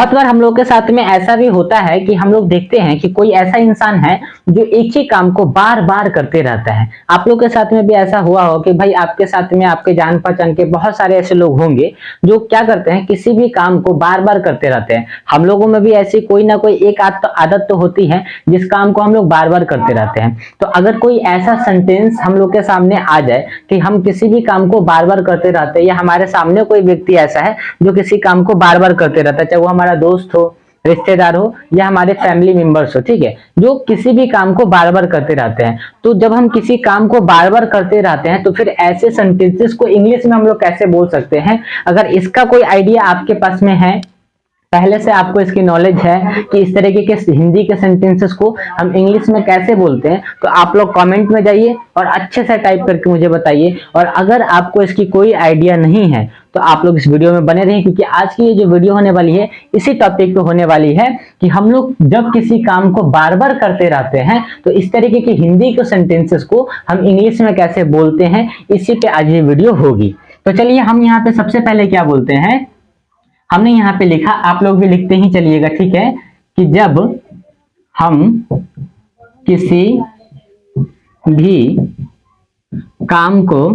बहुत बार हम लोग के साथ में ऐसा भी होता है कि हम लोग देखते हैं कि कोई ऐसा इंसान है जो एक ही काम को बार बार करते रहता है। आप लोग के साथ में भी ऐसा हुआ हो कि भाई आपके साथ में आपके जान पहचान के बहुत सारे ऐसे लोग होंगे जो क्या करते हैं, किसी भी काम को बार बार करते रहते हैं। हम लोगों में भी ऐसी कोई ना कोई एक आदत तो होती है जिस काम को हम लोग बार बार करते रहते हैं। तो अगर कोई ऐसा सेंटेंस हम लोग के सामने आ जाए कि हम किसी भी काम को बार बार करते रहते हैं, या हमारे सामने कोई व्यक्ति ऐसा है जो किसी काम को बार बार करते रहता है, चाहे वो हमारा दोस्त हो, रिश्तेदार हो या हमारे फैमिली मेंबर्स हो, ठीक है, जो किसी भी काम को बार बार करते रहते हैं। तो जब हम किसी काम को बार बार करते रहते हैं तो फिर ऐसे सेंटेंसेस को इंग्लिश में हम लोग कैसे बोल सकते हैं? अगर इसका कोई आइडिया आपके पास में है, पहले से आपको इसकी नॉलेज है कि इस तरीके के हिंदी के सेंटेंसेस को हम इंग्लिश में कैसे बोलते हैं, तो आप लोग कमेंट में जाइए और अच्छे से टाइप करके मुझे बताइए। और अगर आपको इसकी कोई आइडिया नहीं है तो आप लोग इस वीडियो में बने रहिए, क्योंकि आज की ये जो वीडियो होने वाली है इसी टॉपिक पे होने वाली है कि हम लोग जब किसी काम को बार बार करते रहते हैं तो इस तरीके की हिंदी के सेंटेंसेस को हम इंग्लिश में कैसे बोलते हैं, इसी पे आज ये वीडियो होगी। तो चलिए हम यहाँ पे सबसे पहले क्या बोलते हैं, हमने यहाँ पे लिखा, आप लोग भी लिखते ही चलिएगा, ठीक है, कि जब हम किसी भी काम को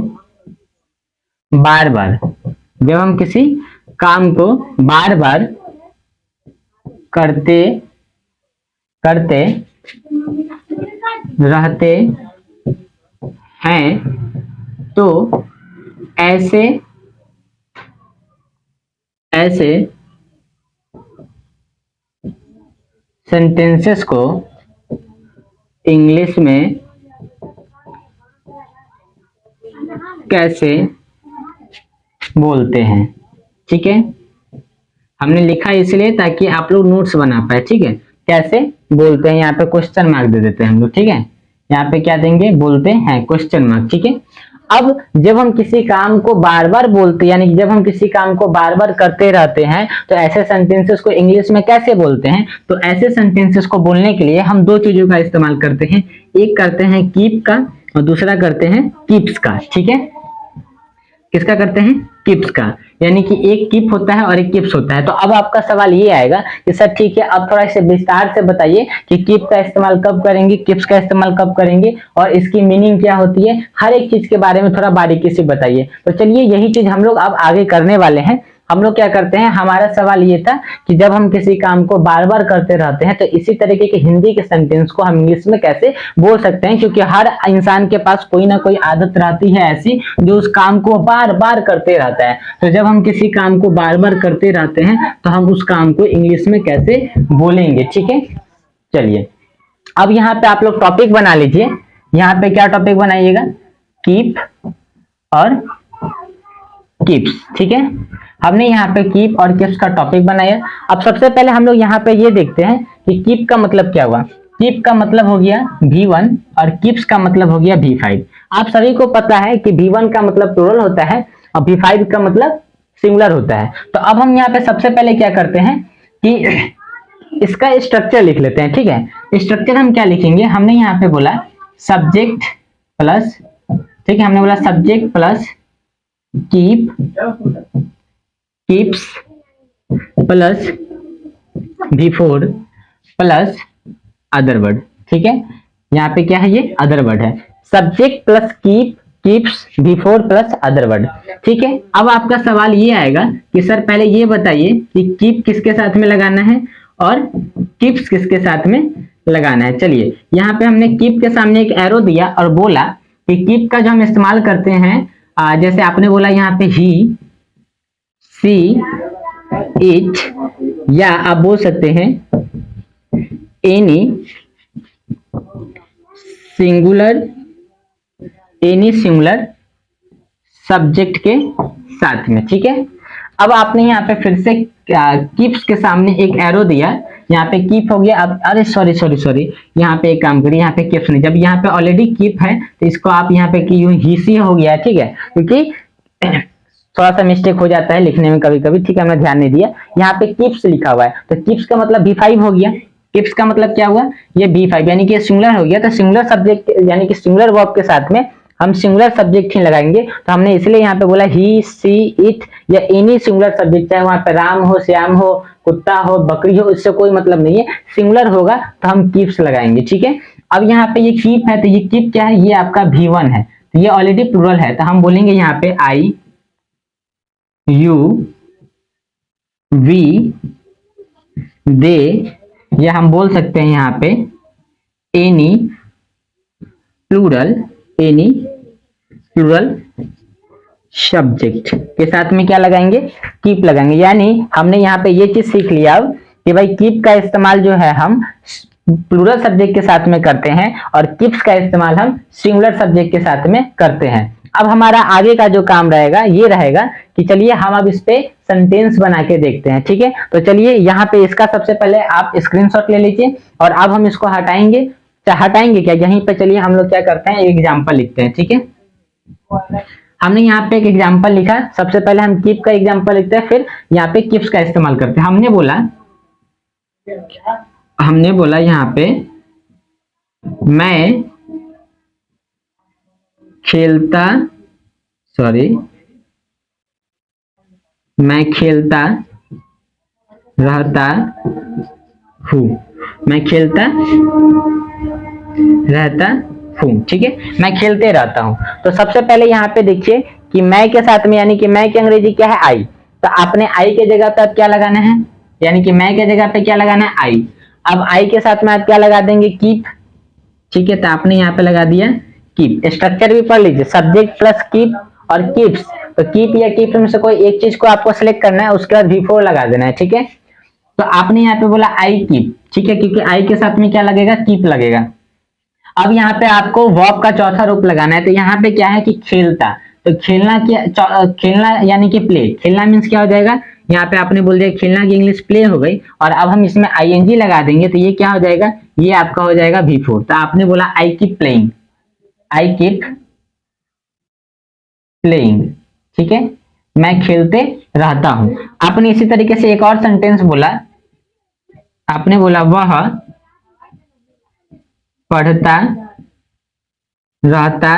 बार बार करते रहते हैं तो ऐसे सेंटेंसेस को इंग्लिश में कैसे बोलते हैं। ठीक है, हमने लिखा इसलिए ताकि आप लोग नोट्स बना पाए। ठीक है, कैसे बोलते हैं, यहाँ पे क्वेश्चन मार्क दे देते हैं हम लोग। ठीक है, यहाँ पे क्या देंगे, बोलते हैं क्वेश्चन मार्क। ठीक है, अब जब हम किसी काम को बार बार बोलते हैं, यानी कि जब हम किसी काम को बार बार करते रहते हैं तो ऐसे सेंटेंसेस को इंग्लिश में कैसे बोलते हैं? तो ऐसे सेंटेंसेस को बोलने के लिए हम दो चीजों का इस्तेमाल करते हैं, एक करते हैं कीप का और दूसरा करते हैं कीप्स का। ठीक है, किसका करते हैं? कीप्स का, यानी कि एक कीप होता है और एक कीप्स होता है। तो अब आपका सवाल ये आएगा कि सर ठीक है, अब थोड़ा इसे विस्तार से बताइए कि कीप का इस्तेमाल कब करेंगे, कीप्स का इस्तेमाल कब करेंगे और इसकी मीनिंग क्या होती है, हर एक चीज के बारे में थोड़ा बारीकी से बताइए। तो चलिए यही चीज हम लोग अब आगे करने वाले हैं। हम लोग क्या करते हैं, हमारा सवाल ये था कि जब हम किसी काम को बार बार करते रहते हैं तो इसी तरीके के हिंदी के सेंटेंस को हम इंग्लिश में कैसे बोल सकते हैं, क्योंकि हर इंसान के पास कोई ना कोई आदत रहती है ऐसी जो उस काम को बार बार करते रहता है। तो जब हम किसी काम को बार बार करते रहते हैं तो हम उस काम को इंग्लिश में कैसे बोलेंगे। ठीक है, चलिए अब यहाँ पे आप लोग टॉपिक बना लीजिए। यहाँ पे क्या टॉपिक बनाइएगा, कीप और कीप्स। ठीक है, हमने यहाँ पे कीप और कीप्स का टॉपिक बनाया। अब सबसे पहले हम लोग यहाँ पे ये देखते हैं कि कीप का मतलब क्या हुआ। कीप का मतलब हो गया V1 और कीप्स का मतलब हो गया V5। आप सभी को पता है कि V1 का मतलब प्लूरल होता है और V5 का मतलब सिंगुलर होता है। तो अब हम यहाँ पे सबसे पहले क्या करते हैं कि इसका स्ट्रक्चर लिख लेते हैं। ठीक है, स्ट्रक्चर हम क्या लिखेंगे, हमने यहाँ पे बोला सब्जेक्ट प्लस, ठीक है, हमने बोला subject plus keep, keeps plus V4 plus other word. ठीक है, यहाँ पे क्या है, ये अदर वर्ड है, subject plus keep, keeps, V4 plus other word. ठीक है, अब आपका सवाल ये आएगा कि सर पहले ये बताइए कि कीप किसके साथ में लगाना है और कीप्स किसके साथ में लगाना है। चलिए यहाँ पे हमने कीप के सामने एक एरो दिया और बोला कि कीप का जो हम इस्तेमाल करते हैं, जैसे आपने बोला यहाँ पे ही, सी, इट, या आप बोल सकते हैं एनी सिंगुलर सब्जेक्ट के साथ में। ठीक है, अब आपने यहाँ पे फिर से कीप्स के सामने एक एरो दिया, यहाँ पे कीप हो गया। अब अरे सॉरी यहाँ पे एक काम करिए, यहाँ पे कीप्स नहीं, जब यहाँ पे ऑलरेडी कीप है तो इसको आप यहाँ पे की ही सी हो गया। ठीक है, क्योंकि थोड़ा सा मिस्टेक हो जाता है लिखने में कभी कभी। ठीक है, हमने ध्यान नहीं दिया, यहाँ पे कीप्स लिखा हुआ है तो कीप्स का मतलब V5 हो गया। कीप्स का मतलब क्या हुआ, ये V5, यानी कि सिंगुलर हो गया। तो सिंगुलर सब्जेक्ट यानी कि सिंगुलर वर्ब के साथ में हम सिंगुलर सब्जेक्ट ही लगाएंगे। तो हमने इसलिए यहाँ पे बोला ही, सी, इट या एनी सिंगुलर सब्जेक्ट, चाहे वहां पे राम हो, श्याम हो, कुत्ता हो, बकरी हो, इससे कोई मतलब नहीं है, सिंगुलर होगा तो हम कीप्स लगाएंगे, ठीक है। अब यहाँ पे ये कीप है, तो ये कीप क्या है, ये आपका V1 है, तो ये ऑलरेडी प्लूरल है, तो हम बोलेंगे यहाँ पे I U V दे, या हम बोल सकते हैं यहाँ पे एनी प्लूरल सब्जेक्ट के साथ में क्या लगाएंगे, कीप लगाएंगे। यानी हमने यहाँ पे ये चीज सीख लिया अब कि भाई कीप का इस्तेमाल जो है हम प्लूरल सब्जेक्ट के साथ में करते हैं और कीप्स का इस्तेमाल हम सिंगुलर सब्जेक्ट के साथ में करते हैं। अब हमारा आगे का जो काम रहेगा ये रहेगा कि चलिए हम अब इस पे सेंटेंस बना के देखते हैं, ठीक है। तो चलिए यहाँ पे इसका सबसे पहले आप स्क्रीनशॉट ले लीजिए और अब हम इसको हटाएंगे, हटाएंगे क्या, यहीं पे चलिए हम लोग क्या करते हैं, एक एग्जाम्पल लिखते हैं, ठीक है। हमने यहाँ पे एक एग्जाम्पल लिखा, सबसे पहले हम कीप का एग्जाम्पल लिखते हैं, फिर यहाँ पे कीप्स का इस्तेमाल करते हैं। हमने बोला यहाँ पे मैं खेलता रहता हूँ, ठीक है, मैं खेलते रहता हूँ। तो सबसे पहले यहाँ पे देखिए कि मैं के साथ में, यानी कि मैं की अंग्रेजी क्या है, आई, तो आपने आई के जगह पे अब क्या लगाना है, यानी कि मैं के जगह पे क्या लगाना है, आई। अब आई के साथ में आप क्या लगा देंगे, कीप, ठीक है, तो आपने यहाँ पे लगा दिया कीप। स्ट्रक्चर भी पढ़ लीजिए, सब्जेक्ट प्लस कीप और कीप्स, तो कीप या कीप्स में से कोई एक चीज को आपको सिलेक्ट करना है, उसके बाद V4 लगा देना है, ठीक है। तो आपने यहाँ पे बोला आई कीप, ठीक है, क्योंकि आई के साथ में क्या लगेगा, कीप लगेगा। अब यहाँ पे आपको वर्ब का चौथा रूप लगाना है, तो यहाँ पे क्या है कि खेलता, तो खेलना यानी कि प्ले, खेलना मीन्स क्या हो जाएगा, यहाँ पे आपने बोल दिया खेलना की इंग्लिश प्ले हो गई, और अब हम इसमें ING लगा देंगे, तो ये क्या हो जाएगा, ये आपका हो जाएगा V4। तो आपने बोला आई कीप प्लेइंग, ठीक है, मैं खेलते रहता हूं। आपने इसी तरीके से एक और सेंटेंस बोला, आपने बोला वह पढ़ता रहता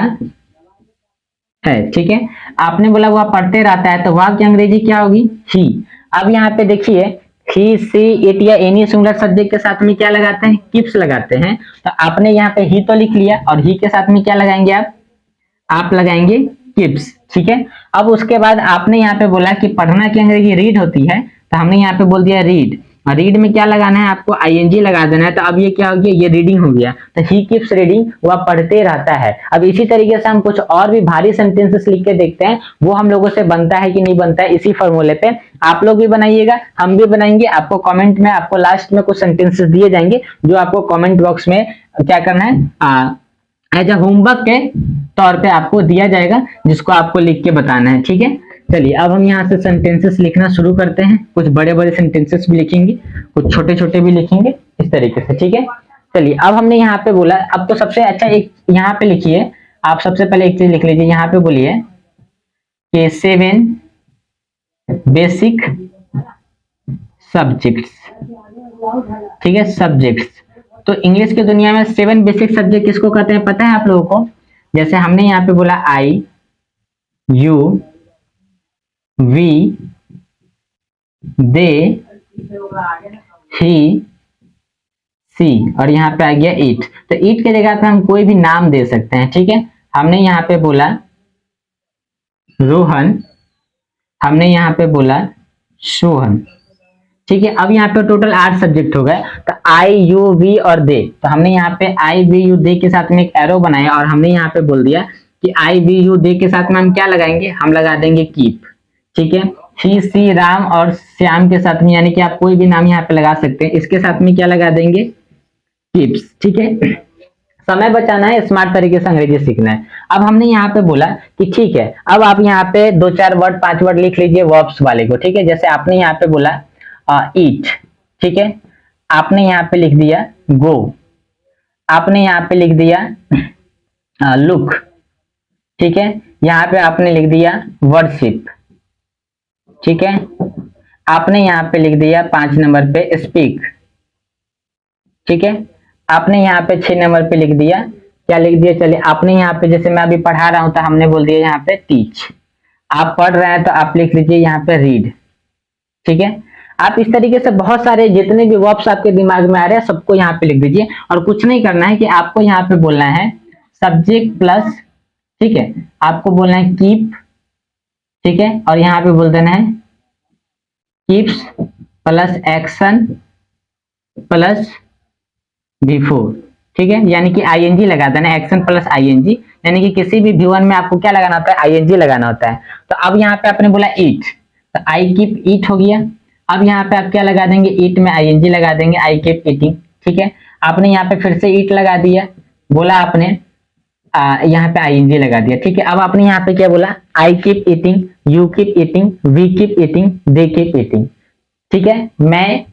है, ठीक है, आपने बोला वह पढ़ते रहता है, तो वह की अंग्रेजी क्या होगी, ही। अब यहाँ पे देखिए ही, सी, इट या एनी सिंगुलर सब्जेक्ट के साथ में क्या लगाते हैं, कीप्स लगाते हैं। तो आपने यहाँ पे ही तो लिख लिया, और ही के साथ में क्या लगाएंगे आप लगाएंगे कीप्स, ठीक है। अब उसके बाद आपने यहाँ पे बोला कि पढ़ना की अंग्रेजी रीड होती है, तो हमने यहाँ पे बोल दिया रीड, और रीड में क्या लगाना है आपको, ING लगा देना है। तो अब ये क्या हो गया, ये रीडिंग हो गया, तो ही कीप्स रीडिंग, वह पढ़ते रहता है। अब इसी तरीके से हम कुछ और भी भारी सेंटेंसेस लिख के देखते हैं, वो हम लोगों से बनता है कि नहीं बनता है, इसी फॉर्मूले पे आप लोग भी बनाइएगा, हम भी बनाएंगे। आपको कमेंट में, आपको लास्ट में कुछ सेंटेंसेस दिए जाएंगे जो आपको कमेंट बॉक्स में क्या करना है, एज अ होमवर्क के तौर पे आपको दिया जाएगा, जिसको आपको लिख के बताना है, ठीक है। चलिए अब हम यहाँ से सेंटेंसेस लिखना शुरू करते हैं, कुछ बड़े बड़े सेंटेंसेस भी लिखेंगे, कुछ छोटे छोटे भी लिखेंगे, इस तरीके से, ठीक है। चलिए अब हमने यहाँ पे बोला, अब तो सबसे अच्छा एक यहाँ पे लिखिए, आप सबसे पहले एक चीज लिख लीजिए, यहाँ पे बोलिए कि 7 बेसिक सब्जेक्ट्स, ठीक है, सब्जेक्ट्स। तो इंग्लिश की दुनिया में 7 बेसिक सब्जेक्ट किसको कहते हैं पता है आप लोगों को, जैसे हमने यहाँ पे बोला आई, यू, वी, दे, ही, सी, और यहाँ पे आ गया इट। तो इट के जगह पे हम कोई भी नाम दे सकते हैं, ठीक है। हमने यहाँ पे बोला रोहन, हमने यहाँ पे बोला सोहन, ठीक है। अब यहाँ पे टोटल 8 सब्जेक्ट हो गए, तो आई, यू, वी और दे, तो हमने यहाँ पे आई, वी, यू, दे के साथ में एक एरो बनाया, और हमने यहाँ पे बोल दिया कि आई, वी, यू, दे के साथ में हम क्या लगाएंगे, हम लगा देंगे कीप, ठीक है। ही, सी, राम और श्याम के साथ में, यानी कि आप कोई भी नाम यहाँ पे लगा सकते हैं, इसके साथ में क्या लगा देंगे, कीप्स, ठीक है। समय बचाना है, स्मार्ट तरीके से अंग्रेजी सीखना है। अब हमने यहाँ पे बोला कि ठीक है, अब आप यहाँ पे 2-4 वर्ड 5 वर्ड लिख लीजिए वर्ब्स वाले को, ठीक है। जैसे आपने यहाँ पे बोला ईट, ठीक है, आपने यहाँ पे लिख दिया गो, आपने यहाँ पे लिख दिया लुक, ठीक है, यहाँ पे आपने लिख दिया वर्शिप, ठीक है, आपने यहाँ पे लिख दिया 5 नंबर पे स्पीक, ठीक है, आपने यहाँ पे 6 नंबर पे लिख दिया, क्या लिख दिया, चलिए आपने यहाँ पे, जैसे मैं अभी पढ़ा रहा हूं तो हमने बोल दिया यहाँ पे टीच, आप पढ़ रहे हैं तो आप लिख लीजिए यहाँ पे रीड, ठीक है। आप इस तरीके से बहुत सारे जितने भी वर्ब्स आपके दिमाग में आ रहे हैं सबको यहाँ पे लिख दीजिए, और कुछ नहीं करना है कि आपको यहाँ पे बोलना है सब्जेक्ट प्लस, ठीक है, आपको बोलना है कीप, ठीक है, और यहाँ पे बोल देना है keeps plus action plus before, ठीक है, यानी कि आईएनजी लगा देना, एक्शन प्लस आईएनजी, यानी कि किसी भी V1 में आपको क्या लगाना होता है, आईएनजी लगाना होता है। तो अब यहाँ पे आपने बोला ईट, तो आई कीप ईट हो गया। अब यहाँ पे आप क्या लगा देंगे, ईट में आईएनजी लगा देंगे, आई कीप ईटिंग, ठीक है। आपने यहाँ पे फिर से ईट लगा दिया, बोला आपने यहाँ पे आईएनजी लगा दिया, ठीक है। अब आपने यहाँ पे क्या बोला, I keep eating, you keep eating, we keep eating, they keep eating, ठीक है। मैं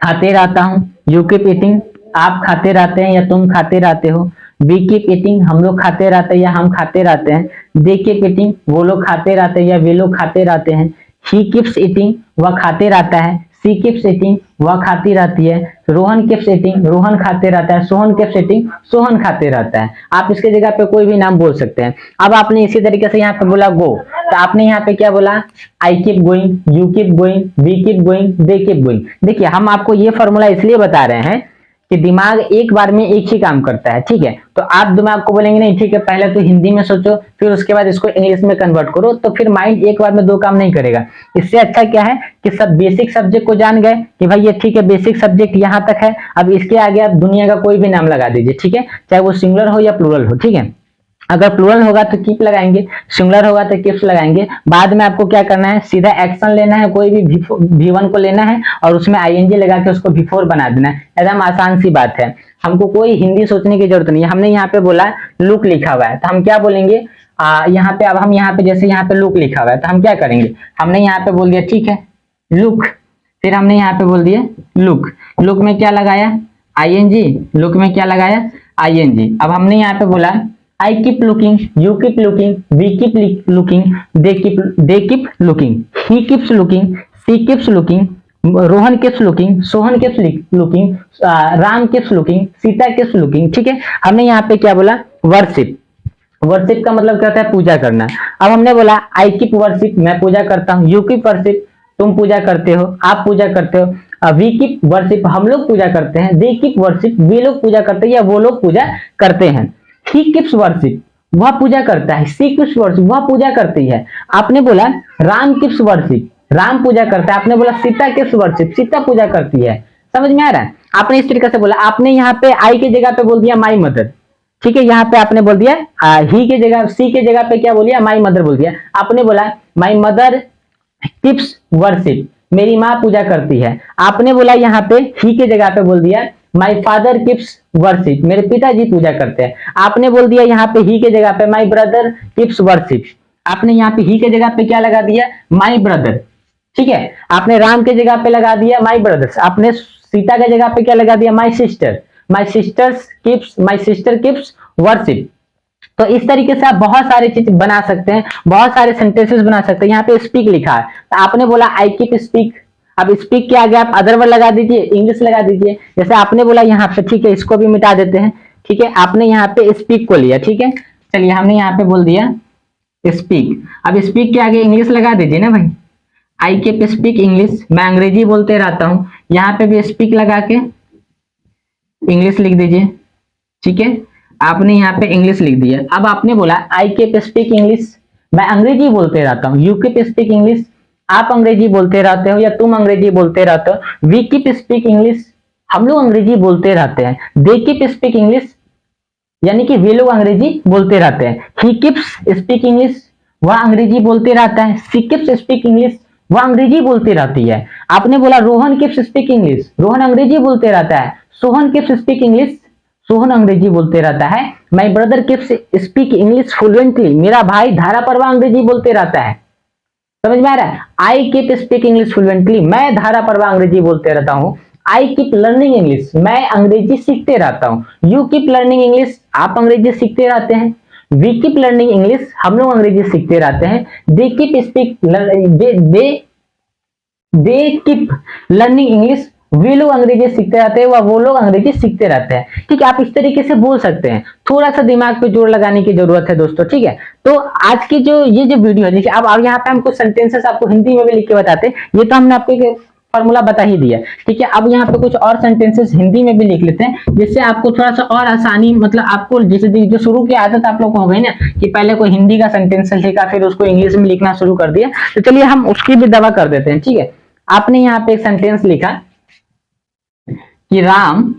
खाते रहता हूँ, यू कीप ईटिंग, आप खाते रहते हैं या तुम खाते रहते हो, वी कीप ईटिंग, हम लोग खाते रहते हैं या हम खाते रहते हैं, दे कीप ईटिंग, वो लोग खाते रहते हैं या वे लोग खाते रहते हैं, ही कीप्स ईटिंग, वह खाते रहता है, सी कीप्स ईटिंग, वह खाती रहती है, रोहन कीप्स ईटिंग, रोहन खाते रहता है, सोहन कीप्स ईटिंग, सोहन खाते रहता है। आप इसके जगह पे कोई भी नाम बोल सकते हैं। अब आपने इसी तरीके से यहाँ पे बोला गो, तो आपने यहाँ पे क्या बोला, I keep going, you keep going, we keep going, they keep going. देखिए हम आपको ये फॉर्मूला इसलिए बता रहे हैं कि दिमाग एक बार में एक ही काम करता है, ठीक है। तो आप दिमाग को बोलेंगे नहीं ठीक है पहले तो हिंदी में सोचो फिर उसके बाद इसको इंग्लिश में कन्वर्ट करो, तो फिर माइंड एक बार में दो काम नहीं करेगा। इससे अच्छा क्या है कि सब बेसिक सब्जेक्ट को जान गए कि भाई ये ठीक है बेसिक सब्जेक्ट यहाँ तक है, अब इसके आगे आप दुनिया का कोई भी नाम लगा दीजिए, ठीक है, चाहे वो सिंगुलर हो या प्लूरल हो, ठीक है। अगर प्लूरल होगा तो कीप लगाएंगे, सिंगुलर होगा तो कीप्स लगाएंगे। बाद में आपको क्या करना है, सीधा एक्शन लेना है, कोई भी V1 को लेना है और उसमें आईएनजी लगा के उसको V4 बना देना है, एकदम आसान सी बात है। हमको कोई हिंदी सोचने की जरूरत नहीं है। हमने यहाँ पे बोला लुक लिखा हुआ है तो हम क्या बोलेंगे, यहाँ पे, अब हम यहाँ पे जैसे यहाँ पे लुक लिखा हुआ है तो हम क्या करेंगे, हमने यहाँ पे बोल दिया ठीक है लुक, फिर हमने यहाँ पे बोल दिया लुक, लुक में क्या लगाया, आईएनजी, लुक में क्या लगाया, आईएनजी। अब हमने यहाँ पे बोला I keep looking, you keep looking, we keep looking, they keep looking, he keeps looking, she keeps looking, Rohan keeps looking, Sohan keeps looking, Ram keeps looking, Sita keeps looking, ठीक है। हमने यहाँ पे क्या बोला, वर्शिप, वर्शिप का मतलब क्या होता है, पूजा करना। अब हमने बोला आई कीप वर्शिप, मैं पूजा करता हूँ, यू कीप वर्शिप, तुम पूजा करते हो, आप पूजा करते हो, वी कीप वर्शिप, हम लोग पूजा करते हैं, दे कीप वर्शिप, वे लोग पूजा करते हैं या वो लोग पूजा करते हैं, ही कीप्स वर्शिप, वह पूजा करता है, सी कीप्स वर्शिप, वह पूजा करती है। आपने बोला राम कीप्स वर्शिप, राम पूजा करता है, आपने बोला सीता कीप्स वर्शिप, सीता पूजा करती है। समझ में आ रहा है, आपने इस तरीके से बोला। आपने यहाँ पे आई की जगह पे बोल दिया माई मदर, ठीक है, यहाँ पे आपने बोल दिया ही के जगह, सी के जगह पे क्या बोल दिया, माई मदर बोल दिया। आपने बोला माई मदर कीप्स वर्शिप, मेरी माँ पूजा करती है। आपने बोला यहाँ पे ही के जगह पे बोल दिया माई फादर कीप्स वर्शिप, मेरे पिताजी पूजा करते हैं। आपने बोल दिया यहाँ पे ही के जगह पे माई ब्रदर कीप्स वर्शिप, आपने यहाँ पे ही के जगह पे क्या लगा दिया, माई ब्रदर, ठीक है। आपने राम के जगह पे लगा दिया माई ब्रदर्स, आपने सीता के जगह पे क्या लगा दिया, my sister, my sister keeps worship. तो इस तरीके से आप बहुत सारी चीज बना सकते हैं, बहुत सारे सेंटेंसेस बना सकते हैं। यहाँ पे स्पीक लिखा है तो आपने बोला आई कीप स्पीक, अब स्पीक के आगे आप अदर वर्ड लगा दीजिए, इंग्लिश लगा दीजिए। जैसे आपने बोला यहाँ पे, ठीक है, इसको भी मिटा देते हैं, ठीक है। आपने यहाँ पे स्पीक को लिया, ठीक है, चलिए हमने यहाँ पे बोल दिया स्पीक। अब स्पीक के आगे इंग्लिश लगा दीजिए ना भाई, आई कीप स्पीक इंग्लिश, मैं अंग्रेजी बोलते रहता हूँ, यहाँ पे भी स्पीक लगा के इंग्लिश लिख दीजिए, ठीक है। आपने यहाँ पे इंग्लिश लिख दिया। अब आपने बोला आई कीप स्पीक इंग्लिश, मैं अंग्रेजी बोलते रहता हूँ, यू कीप स्पीक इंग्लिश, आप अंग्रेजी बोलते रहते हो या तुम अंग्रेजी बोलते रहते हो, वी कीप स्पीक इंग्लिश, हम लोग अंग्रेजी बोलते रहते हैं, दे कीप स्पीक इंग्लिश, यानी कि वे लोग अंग्रेजी बोलते रहते हैं, ही कीप्स स्पीक इंग्लिश, वह अंग्रेजी बोलते रहता है, सी कीप्स स्पीक इंग्लिश, वह अंग्रेजी बोलती रहती है। आपने बोला Rohan keeps speak English, Rohan अंग्रेजी बोलते रहता है, Sohan keeps speak English, Sohan अंग्रेजी बोलते रहता है, my brother keeps speak English fluently, मेरा भाई धारा परवा अंग्रेजी बोलते रहता है। समझ में आ रहा है, I keep speak English fluently, मैं धारा परवा अंग्रेजी बोलते रहता हूँ, आई कीप लर्निंग इंग्लिश, मैं अंग्रेजी सीखते रहता हूँ, यू कीप लर्निंग इंग्लिश, आप अंग्रेजी सीखते रहते हैं, वी कीप लर्निंग इंग्लिश, हम लोग अंग्रेजी सीखते रहते हैं, दे कीप लर्निंग इंग्लिश, वे लोग अंग्रेजी सीखते रहते हैं, वो लोग अंग्रेजी सीखते रहते हैं। ठीक है, आप इस तरीके से बोल सकते हैं, थोड़ा सा दिमाग पे जोर लगाने की जरूरत है दोस्तों। ठीक है, तो आज की जो ये जो वीडियो है, देखिए अब यहाँ पे हम कुछ सेंटेंसेस आपको हिंदी में भी लिख के बताते हैं, ये तो हमने आपको एक फॉर्मूला बता ही दिया। ठीक है, अब यहाँ पे कुछ और सेंटेंसेस हिंदी में भी लिख लेते हैं, जिससे आपको थोड़ा सा और आसानी, मतलब आपको जैसे जो शुरू की आदत आप लोग को हो गई ना कि पहले कोई हिंदी का सेंटेंस लिखा फिर उसको इंग्लिश में लिखना शुरू कर दिया, तो चलिए हम उसकी भी दवा कर देते हैं। ठीक है, आपने यहाँ पे एक सेंटेंस लिखा कि राम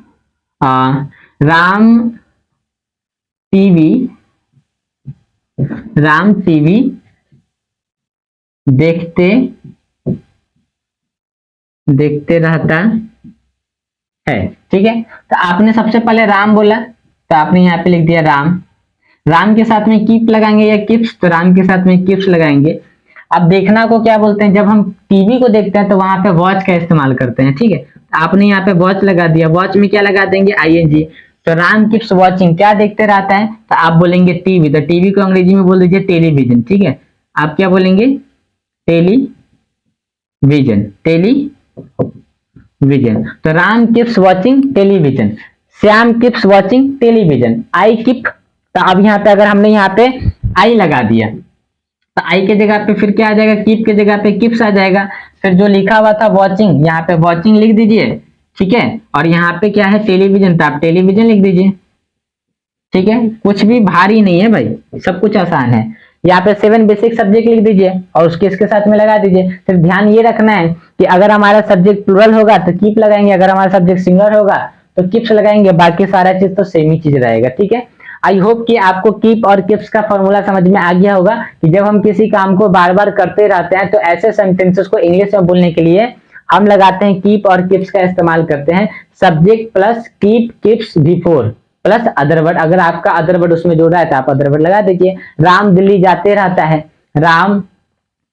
टीवी देखते रहता है। ठीक है, तो आपने सबसे पहले राम बोला, तो आपने यहाँ पे लिख दिया राम के साथ में कीप लगाएंगे या किप्स, तो राम के साथ में किप्स लगाएंगे। अब देखना को क्या बोलते हैं, जब हम टीवी को देखते हैं तो वहां पे वॉच का इस्तेमाल करते हैं। ठीक है, आपने यहाँ पे वॉच लगा दिया, वॉच में क्या लगा देंगे, आईएनजी। तो राम कीप्स वॉचिंग, क्या देखते रहता है, तो आप बोलेंगे टीवी, तो टीवी को अंग्रेजी में बोल दीजिए टेलीविजन। ठीक है, आप क्या बोलेंगे, टेलीविजन। तो Ram keeps watching television, Shyam keeps watching television, I keep. तो अब यहाँ पे अगर हमने यहाँ पे आई लगा दिया, तो आई के जगह पे फिर क्या आ जाएगा, कीप के जगह पे किप्स आ जाएगा। फिर जो लिखा हुआ था वॉचिंग, यहाँ पे वॉचिंग लिख दीजिए। ठीक है, और यहाँ पे क्या है, टेलीविजन, तो आप टेलीविजन लिख दीजिए। ठीक है, कुछ भी भारी नहीं है भाई, सब कुछ आसान है। यहाँ पे 7 बेसिक सब्जेक्ट लिख दीजिए और उसके इसके साथ में लगा दीजिए। फिर ध्यान ये रखना है कि अगर हमारा सब्जेक्ट प्लूरल होगा तो कीप लगाएंगे, अगर हमारा सब्जेक्ट सिंगुलर होगा तो किप्स लगाएंगे, बाकी सारा चीज तो सेम ही चीज रहेगा। ठीक है, आई होप कि आपको कीप और किप्स का फॉर्मूला समझ में आ गया होगा कि जब हम किसी काम को बार बार करते रहते हैं तो ऐसे सेंटेंसेस को इंग्लिश में बोलने के लिए हम लगाते हैं कीप और किप्स का इस्तेमाल करते हैं। Subject plus keep keeps before plus other word, अगर आपका अदर वर्ड उसमें जोड़ रहा है तो आप अदर वर्ड लगा दीजिए। राम दिल्ली जाते रहता है, Ram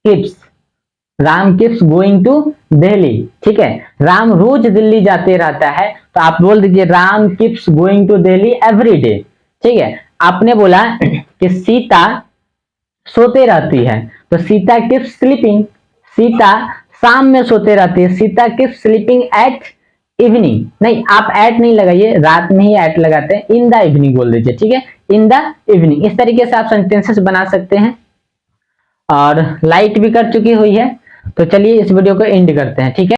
keeps going to Delhi. ठीक है, राम रोज दिल्ली जाते रहता है, तो आप बोल दीजिए Ram keeps going to Delhi every day. ठीक है, आपने बोला कि सीता सोते रहती है, तो सीता किप्स स्लीपिंग, सीता शाम में सोते रहती है, Sita keeps sleeping at evening. नहीं, आप एट नहीं लगाइए, रात में ही एट लगाते हैं, इन द इवनिंग बोल दीजिए। ठीक है, इन द इवनिंग। इस तरीके से आप सेंटेंसेस बना सकते हैं। और लाइट भी कर चुकी हुई है, तो चलिए इस वीडियो को एंड करते हैं। ठीक है।